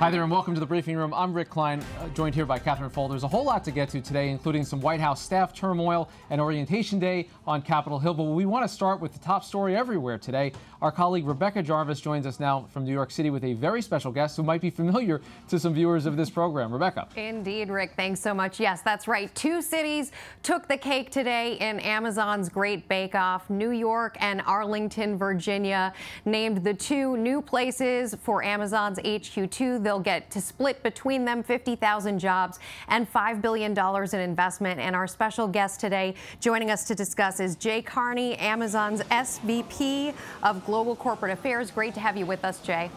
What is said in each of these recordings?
Hi there and welcome to the briefing room. I'm Rick Klein, joined here by Catherine Fole. There's a whole lot to get to today, including some White House staff turmoil and orientation day on Capitol Hill. But we want to start with the top story everywhere today. Our colleague Rebecca Jarvis joins us now from New York City with a very special guest who might be familiar to some viewers of this program. Rebecca. Indeed, Rick. Thanks so much. Yes, that's right. Two cities took the cake today in Amazon's Great Bake Off. New York and Arlington, Virginia, named the two new places for Amazon's HQ2. They'll get to split between them 50,000 jobs and $5 billion in investment. And our special guest today joining us to discuss is Jay Carney, Amazon's SVP of Global Corporate Affairs. Great to have you with us, Jay.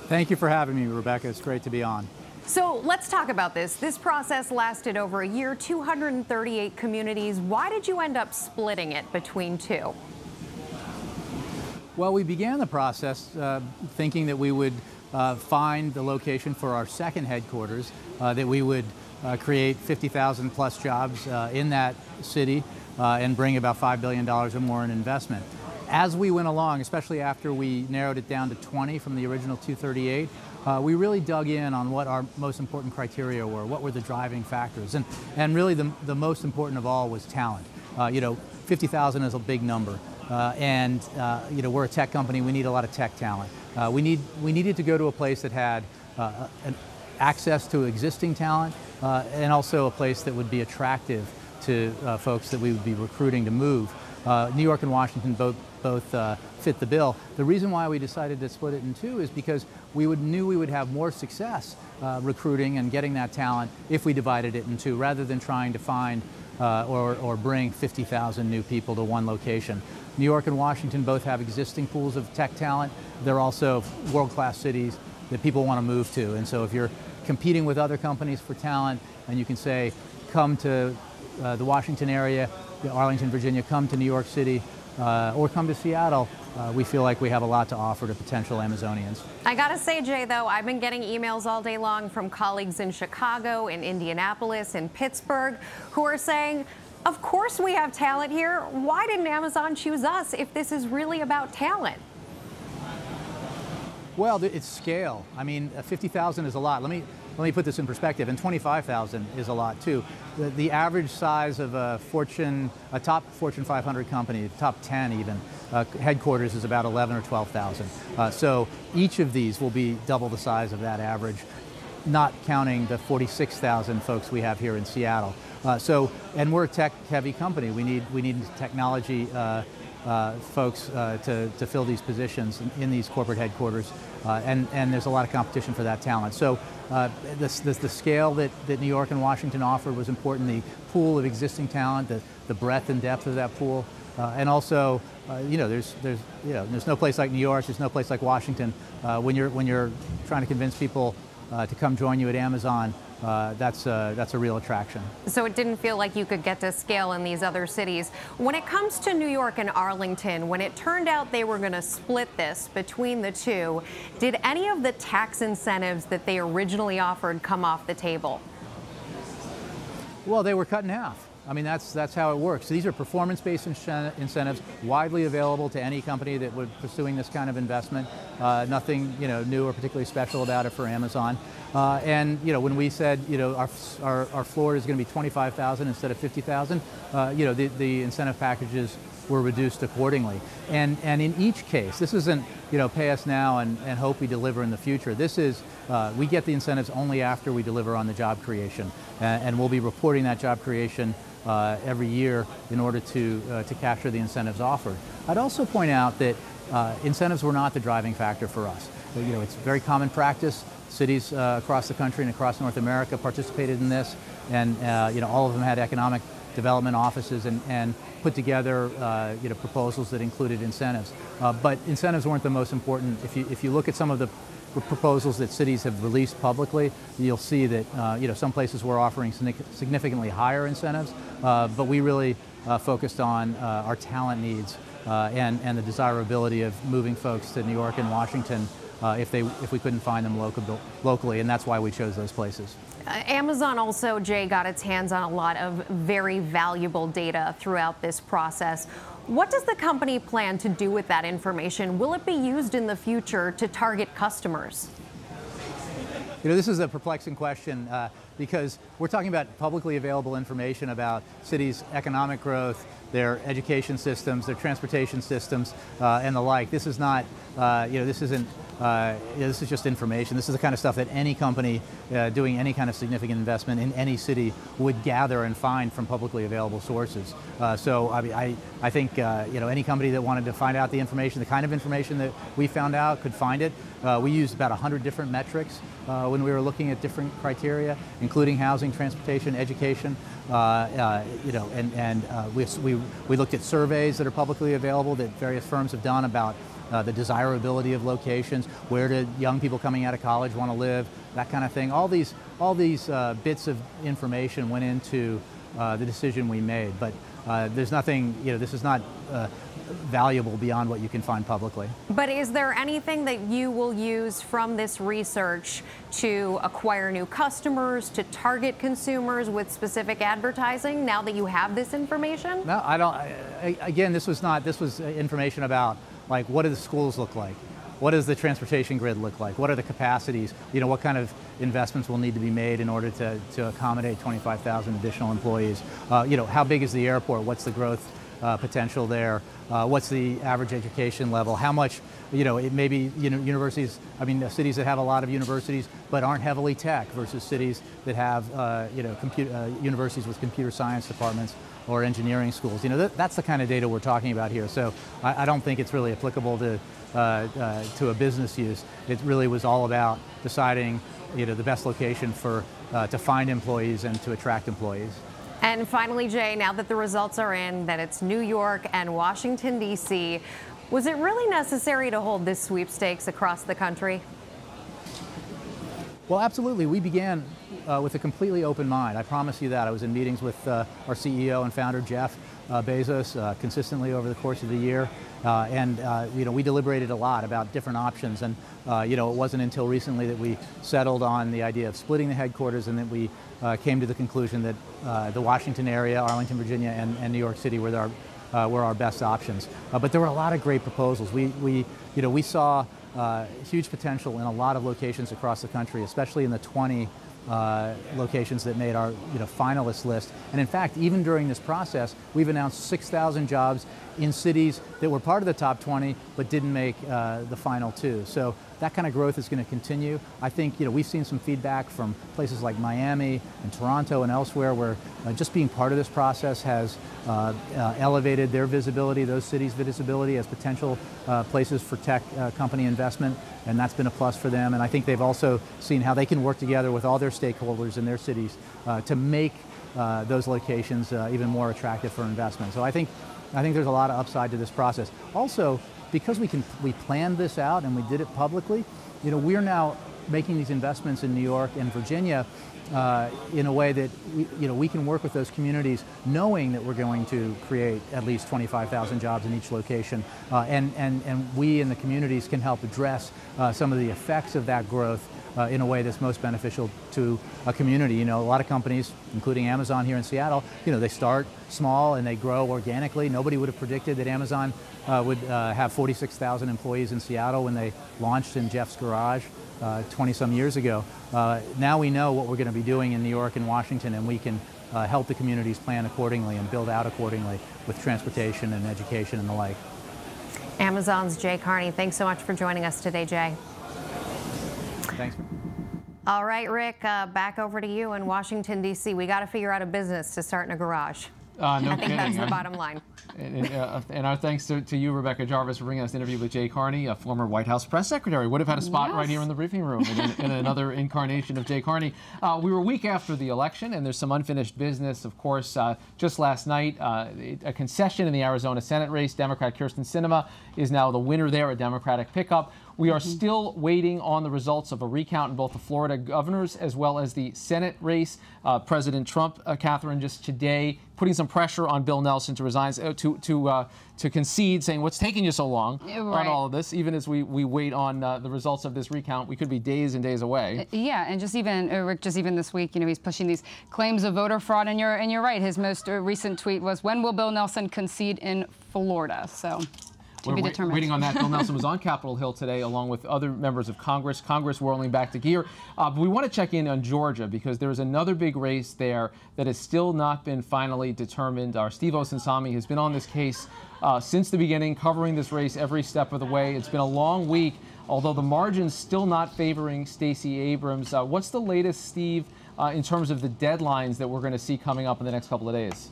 Thank you for having me, Rebecca. It's great to be on. So let's talk about this. This process lasted over a year, 238 communities. Why did you end up splitting it between two? Well, we began the process thinking that we would find the location for our second headquarters, that we would create 50,000 plus jobs in that city and bring about $5 billion or more in investment. As we went along, especially after we narrowed it down to 20 from the original 238, we really dug in on what our most important criteria were, what were the driving factors. And really the most important of all was talent. 50,000 is a big number. We're a tech company. We need a lot of tech talent. We needed to go to a place that had access to existing talent and also a place that would be attractive to folks that we would be recruiting to move. New York and Washington both fit the bill. The reason why we decided to split it in two is because we knew we would have more success recruiting and getting that talent if we divided it in two, rather than trying to find or bring 50,000 new people to one location. New York and Washington both have existing pools of tech talent. They're also world-class cities that people want to move to. And so if you're competing with other companies for talent and you can say, come to the Washington area, Arlington, Virginia, come to New York City, or come to Seattle, we feel like we have a lot to offer to potential Amazonians. I gotta say, Jay, though, I've been getting emails all day long from colleagues in Chicago, in Indianapolis, in Pittsburgh, who are saying, of course we have talent here. Why didn't Amazon choose us if this is really about talent? Well, it's scale. I mean, 50,000 is a lot. Let me put this in perspective, and 25,000 is a lot too. The average size of a top Fortune 500 company, top 10 even, headquarters is about 11 or 12,000. So each of these will be double the size of that average, not counting the 46,000 folks we have here in Seattle. And we're a tech-heavy company. We need technology folks to fill these positions in these corporate headquarters, and there's a lot of competition for that talent. So the scale that New York and Washington offered was important. The pool of existing talent, the breadth and depth of that pool, and also there's no place like New York, there's no place like Washington. When you're trying to convince people to come join you at Amazon, that's a real attraction. So it didn't feel like you could get to scale in these other cities. When it comes to New York and Arlington, when it turned out they were going to split this between the two, did any of the tax incentives that they originally offered come off the table? Well, they were cut in half. I mean, that's how it works. These are performance-based incentives, widely available to any company that would pursuing this kind of investment. Nothing new or particularly special about it for Amazon. When we said our floor is going to be 25,000 instead of 50,000, the incentive packages were reduced accordingly. And in each case, this isn't pay us now and hope we deliver in the future. This is we get the incentives only after we deliver on the job creation, and we'll be reporting that job creation every year in order to capture the incentives offered. I'd also point out that incentives were not the driving factor for us. It's very common practice. Cities across the country and across North America participated in this, and all of them had economic development offices and put together proposals that included incentives. But incentives weren't the most important. If you look at some of the proposals that cities have released publicly, you'll see that some places were offering significantly higher incentives, but we really focused on our talent needs and the desirability of moving folks to New York and Washington if we couldn't find them locally, and that's why we chose those places. Amazon also, Jay, got its hands on a lot of very valuable data throughout this process. What does the company plan to do with that information? Will it be used in the future to target customers? This is a perplexing question because we're talking about publicly available information about cities' economic growth, their education systems, their transportation systems, and the like. This is not, this isn't, this is just information. This is the kind of stuff that any company doing any kind of significant investment in any city would gather and find from publicly available sources. So I mean, I think any company that wanted to find out the information, the kind of information that we found out, could find it. We used about 100 different metrics when we were looking at different criteria, including housing, transportation, education. We looked at surveys that are publicly available that various firms have done about the desirability of locations, where do young people coming out of college want to live, that kind of thing. All these bits of information went into the decision we made, but there's nothing, this is not valuable beyond what you can find publicly. But is there anything that you will use from this research to acquire new customers, to target consumers with specific advertising now that you have this information? No, I don't. Again, this was information about, like, what do the schools look like? What does the transportation grid look like? What are the capacities? What kind of investments will need to be made in order to accommodate 25,000 additional employees? How big is the airport? What's the growth potential there? What's the average education level? How much, it may be, universities, cities that have a lot of universities but aren't heavily tech versus cities that have, universities with computer science departments or engineering schools. That's the kind of data we're talking about here. So I don't think it's really applicable to a business use. It really was all about deciding, the best location to find employees and to attract employees. And finally, Jay, now that the results are in, that it's New York and Washington, D.C., was it really necessary to hold this sweepstakes across the country? Well, absolutely. We began with a completely open mind. I promise you that. I was in meetings with our CEO and founder, Jeff Bezos, consistently over the course of the year. We deliberated a lot about different options. And, it wasn't until recently that we settled on the idea of splitting the headquarters, and that we came to the conclusion that the Washington area, Arlington, Virginia, and New York City were our best options. But there were a lot of great proposals. We saw huge potential in a lot of locations across the country, especially in the 20 locations that made our finalist list. And in fact, even during this process, we've announced 6,000 jobs in cities that were part of the top 20 but didn't make the final two. So that kind of growth is going to continue. I think we've seen some feedback from places like Miami and Toronto and elsewhere where just being part of this process has elevated their visibility, those cities' visibility as potential places for tech company investment, and that's been a plus for them. And I think they've also seen how they can work together with all their stakeholders in their cities to make those locations even more attractive for investment. So I think there's a lot of upside to this process. Also, because we planned this out and we did it publicly, we're now making these investments in New York and Virginia in a way that we can work with those communities, knowing that we're going to create at least 25,000 jobs in each location, and we in the communities can help address some of the effects of that growth in a way that's most beneficial to a community. A lot of companies, including Amazon here in Seattle, they start small and they grow organically. Nobody would have predicted that Amazon would have 46,000 employees in Seattle when they launched in Jeff's garage 20-some years ago. Now we know what we're going to be doing in New York and Washington, and we can help the communities plan accordingly and build out accordingly with transportation and education and the like. Amazon's Jay Carney. Thanks so much for joining us today, Jay. Thanks. All right, Rick, back over to you in Washington, D.C. We got to figure out a business to start in a garage. No I think kidding. that's the bottom line. And our thanks to you, Rebecca Jarvis, for bringing us an interview with Jay Carney, a former White House press secretary. Would have had a spot right here in the briefing room in another incarnation of Jay Carney. We were a week after the election, and there's some unfinished business. Of course, just last night, a concession in the Arizona Senate race. Democrat Kyrsten Sinema is now the winner there, a Democratic pickup. We are still waiting on the results of a recount in both the Florida governors as well as the Senate race. President Trump, Catherine, just today putting some pressure on Bill Nelson to resign, to concede, saying, what's taking you so long on all of this? Even as we wait on the results of this recount, we could be days and days away. Yeah, and just even, Rick, just even this week, he's pushing these claims of voter fraud, and you're right. His most recent tweet was, when will Bill Nelson concede in Florida? So. To be determined. Waiting on that. Bill Nelson was on Capitol Hill today, along with other members of Congress. Congress whirling back to gear. But we want to check in on Georgia because there's another big race there that has still not been finally determined. Our Steve Osunsami has been on this case since the beginning, covering this race every step of the way. It's been a long week, although the margin's still not favoring Stacey Abrams. What's the latest, Steve, in terms of the deadlines that we're going to see coming up in the next couple of days?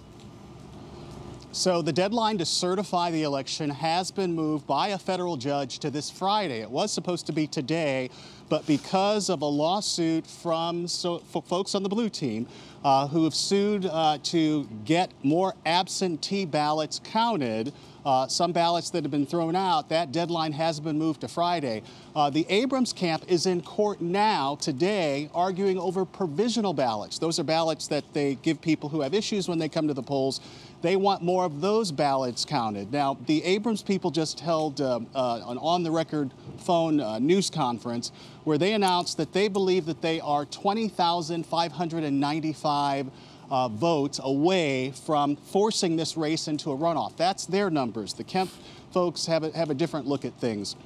So the deadline to certify the election has been moved by a federal judge to this Friday. It was supposed to be today, but because of a lawsuit from folks on the blue team who have sued to get more absentee ballots counted, some ballots that have been thrown out, that deadline has been moved to Friday. The Abrams camp is in court now today arguing over provisional ballots. Those are ballots that they give people who have issues when they come to the polls. They want more of those ballots counted. Now, the Abrams people just held an on-the-record phone news conference where they announced that they believe that they are 20,595 votes away from forcing this race into a runoff. That's their numbers. The Kemp folks have a different look at things.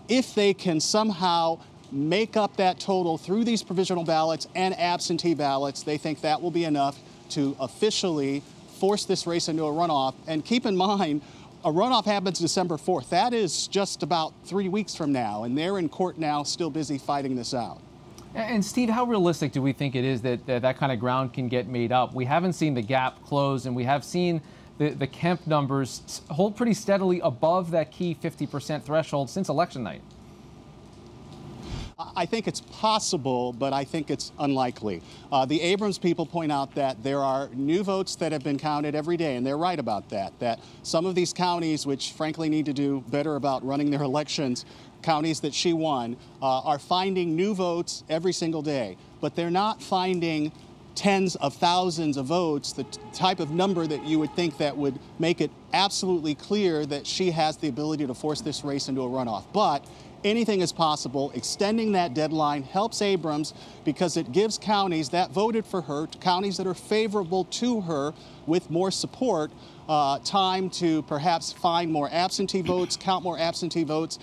If they can somehow make up that total through these provisional ballots and absentee ballots, they think that will be enough to officially force this race into a runoff. And keep in mind, a runoff happens December 4th. That is just about 3 weeks from now, and they're in court now still busy fighting this out. And Steve, how realistic do we think it is that that kind of ground can get made up? We haven't seen the gap close, and we have seen the Kemp numbers hold pretty steadily above that key 50% threshold since election night. I think it's possible, but I think it's unlikely. The Abrams people point out that there are new votes that have been counted every day, and they're right about that, that some of these counties, which frankly need to do better about running their elections, counties that she won, are finding new votes every single day. But they're not finding tens of thousands of votes, the type of number that you would think that would make it absolutely clear that she has the ability to force this race into a runoff. But anything is possible. Extending that deadline helps Abrams because it gives counties that voted for her, counties that are favorable to her with more support, time to perhaps find more absentee votes, count more absentee votes.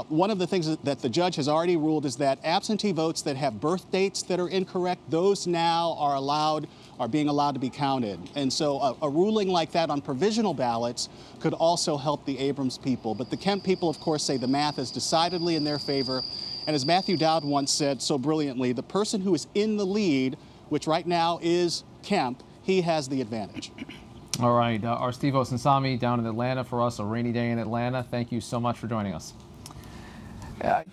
One of the things that the judge has already ruled is that absentee votes that have birth dates that are incorrect, those now are being allowed to be counted. And so a ruling like that on provisional ballots could also help the Abrams people. But the Kemp people, of course, say the math is decidedly in their favor. And as Matthew Dowd once said so brilliantly, the person who is in the lead, which right now is Kemp, he has the advantage. All right. Our Steve Osunsami down in Atlanta for us, a rainy day in Atlanta. Thank you so much for joining us.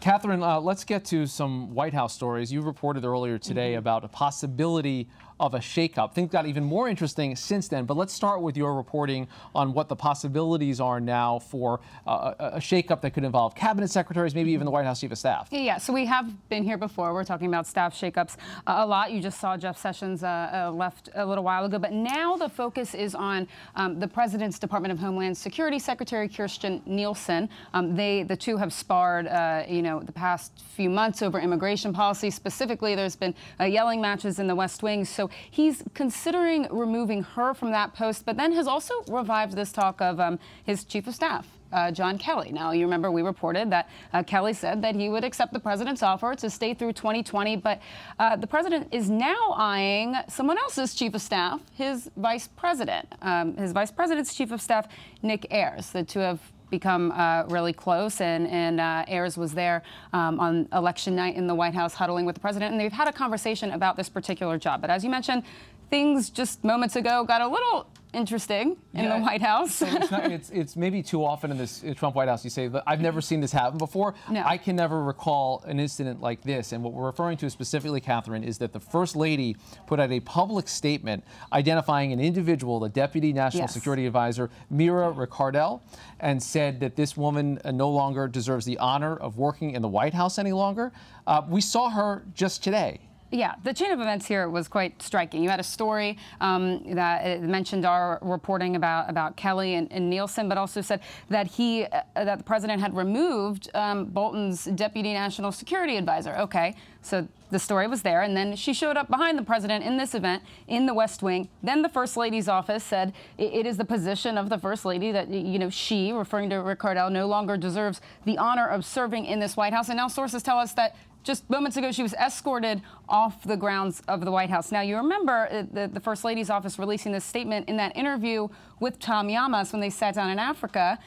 Catherine, let's get to some White House stories. You reported earlier today about a possibility of a shakeup. Things got even more interesting since then, but let's start with your reporting on what the possibilities are now for a shakeup that could involve cabinet secretaries, maybe even the White House chief of staff. Yeah, so we have been here before. We're talking about staff shakeups a lot. You just saw Jeff Sessions left a little while ago, but now the focus is on the President's Department of Homeland Security Secretary Kirstjen Nielsen. The two have sparred, the past few months over immigration policy. Specifically, there's been yelling matches in the West Wing. So he's considering removing her from that post, but then has also revived this talk of his chief of staff, John Kelly. Now, you remember we reported that Kelly said that he would accept the president's offer to stay through 2020, but the president is now eyeing someone else's chief of staff, his vice president. His vice president's chief of staff, Nick Ayers. The two have become really close, and Ayers was there on election night in the White House huddling with the president, and they've had a conversation about this particular job. But as you mentioned, things just moments ago got a little interesting in the White House. So it's maybe too often in this Trump White House you say, I've never seen this happen before. No. I can never recall an incident like this. And what we're referring to specifically, Catherine, is that the First Lady put out a public statement identifying an individual, the Deputy National Security Advisor, Mira Ricardel, and said that this woman no longer deserves the honor of working in the White House any longer. We saw her just today. Yeah, the chain of events here was quite striking. You had a story that mentioned our reporting about Kelly and Nielsen, but also said that that the president had removed Bolton's deputy national security advisor. Okay, so the story was there, and then she showed up behind the president in this event in the West Wing. Then the First Lady's office said it is the position of the First Lady that, she, referring to Rick Cardell, no longer deserves the honor of serving in this White House. And now sources tell us that just moments ago, she was escorted off the grounds of the White House. Now, you remember the First Lady's office releasing this statement in that interview with Tom Yamas when they sat down in Africa.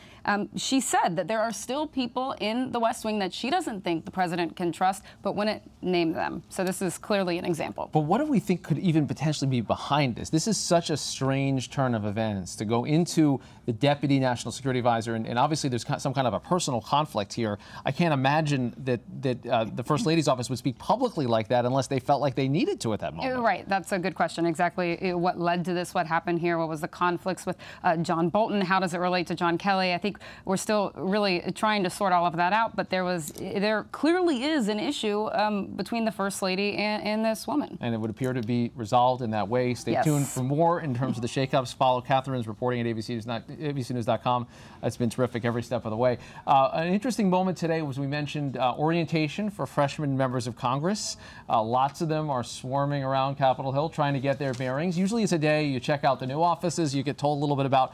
She said that there are still people in the West Wing that she doesn't think the president can trust, but wouldn't name them. So this is clearly an example. But what do we think could even potentially be behind this? This is such a strange turn of events to go into the deputy national security advisor, and obviously there's some kind of a personal conflict here. I can't imagine that the First Lady's office would speak publicly like that unless they felt like they needed to at that moment. Right. That's a good question. Exactly what led to this, what happened here, what was the conflicts with John Bolton, how does it relate to John Kelly? I think we're still really trying to sort all of that out, but there clearly is an issue between the First Lady and this woman. And it would appear to be resolved in that way. Stay tuned for more in terms of the shakeups. Follow Catherine's reporting at abcnews.com. It's been terrific every step of the way. An interesting moment today was we mentioned orientation for freshman members of Congress. Lots of them are swarming around Capitol Hill trying to get their bearings. Usually it's a day you check out the new offices, you get told a little bit about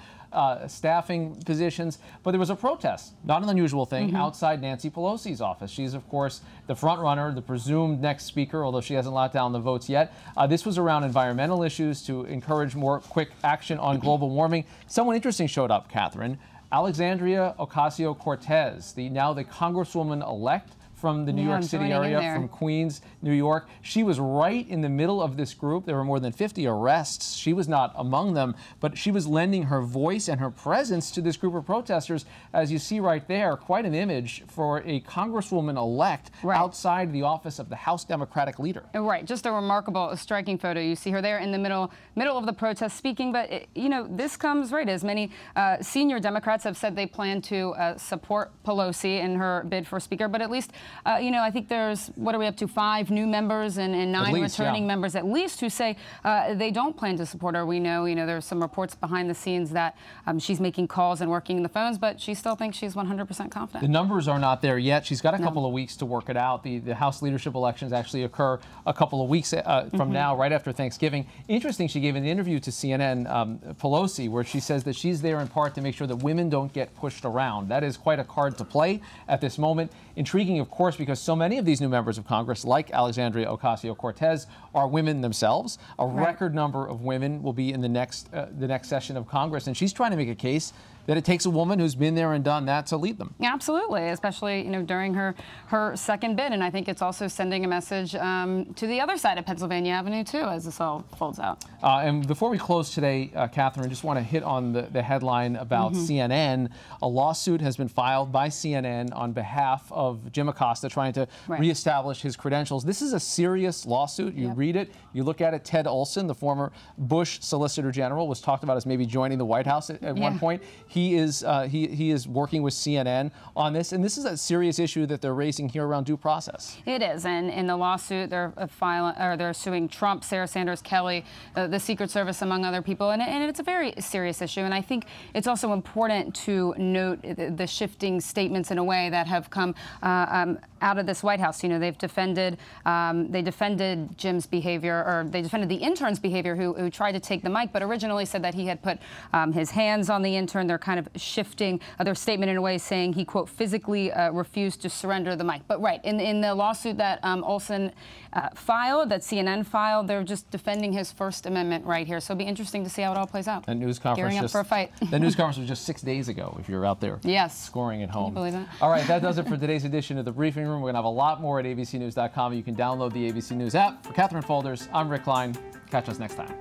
staffing positions, but there was a protest, not an unusual thing, outside Nancy Pelosi's office. She's, of course, the front runner, the presumed next speaker, although she hasn't locked down the votes yet. This was around environmental issues to encourage more quick action on global warming. Someone interesting showed up, Catherine. Alexandria Ocasio-Cortez, now the Congresswoman-elect from the New York City area, from Queens, New York. She was right in the middle of this group. There were more than 50 arrests. She was not among them, but she was lending her voice and her presence to this group of protesters. As you see right there, quite an image for a Congresswoman-elect outside the office of the House Democratic leader. Right, just a remarkable, striking photo. You see her there in the middle of the protest speaking, but this comes as many senior Democrats have said they plan to support Pelosi in her bid for speaker, but at least I think there's, what are we up to, 5 new members and 9 returning members at least who say they don't plan to support her. We know, there's some reports behind the scenes that she's making calls and working the phones, but she still thinks she's 100% confident. The numbers are not there yet. She's got a couple of weeks to work it out. The House leadership elections actually occur a couple of weeks from now, right after Thanksgiving. Interesting, she gave an interview to CNN, Pelosi, where she says that she's there in part to make sure that women don't get pushed around. That is quite a card to play at this moment. Intriguing, of course, because so many of these new members of Congress, like Alexandria Ocasio-Cortez, are women themselves. A record number of women will be in the next session of Congress, and she's trying to make a case that it takes a woman who's been there and done that to lead them. Yeah, absolutely, especially during her second bid, and I think it's also sending a message to the other side of Pennsylvania Avenue too, as this all folds out. And before we close today, Catherine, just want to hit on the headline about CNN. A lawsuit has been filed by CNN on behalf of Jim Acosta, trying to reestablish his credentials. This is a serious lawsuit. You read it, you look at it. Ted Olson, the former Bush Solicitor General, was talked about as maybe joining the White House at one point. He is working with CNN on this, and this is a serious issue that they're raising here around due process. It is, and in the lawsuit, they're suing Trump, Sarah Sanders, Kelly, the Secret Service, among other people, and it's a very serious issue. And I think it's also important to note the shifting statements in a way that have come out of this White House. They've defended Jim's behavior, or they defended the intern's behavior, who tried to take the mic, but originally said that he had put his hands on the intern. They're kind of shifting their statement in a way, saying he, quote, physically refused to surrender the mic. But in the lawsuit that Olson filed, that CNN filed, they're just defending his First Amendment right here. So it'll be interesting to see how it all plays out. That news conference gearing up for a fight. That news conference was just 6 days ago, if you're out there scoring at home. Can you believe that? All right, that does it for today's edition of The Briefing Room. We're going to have a lot more at abcnews.com. You can download the ABC News app. For Catherine Folders, I'm Rick Klein. Catch us next time.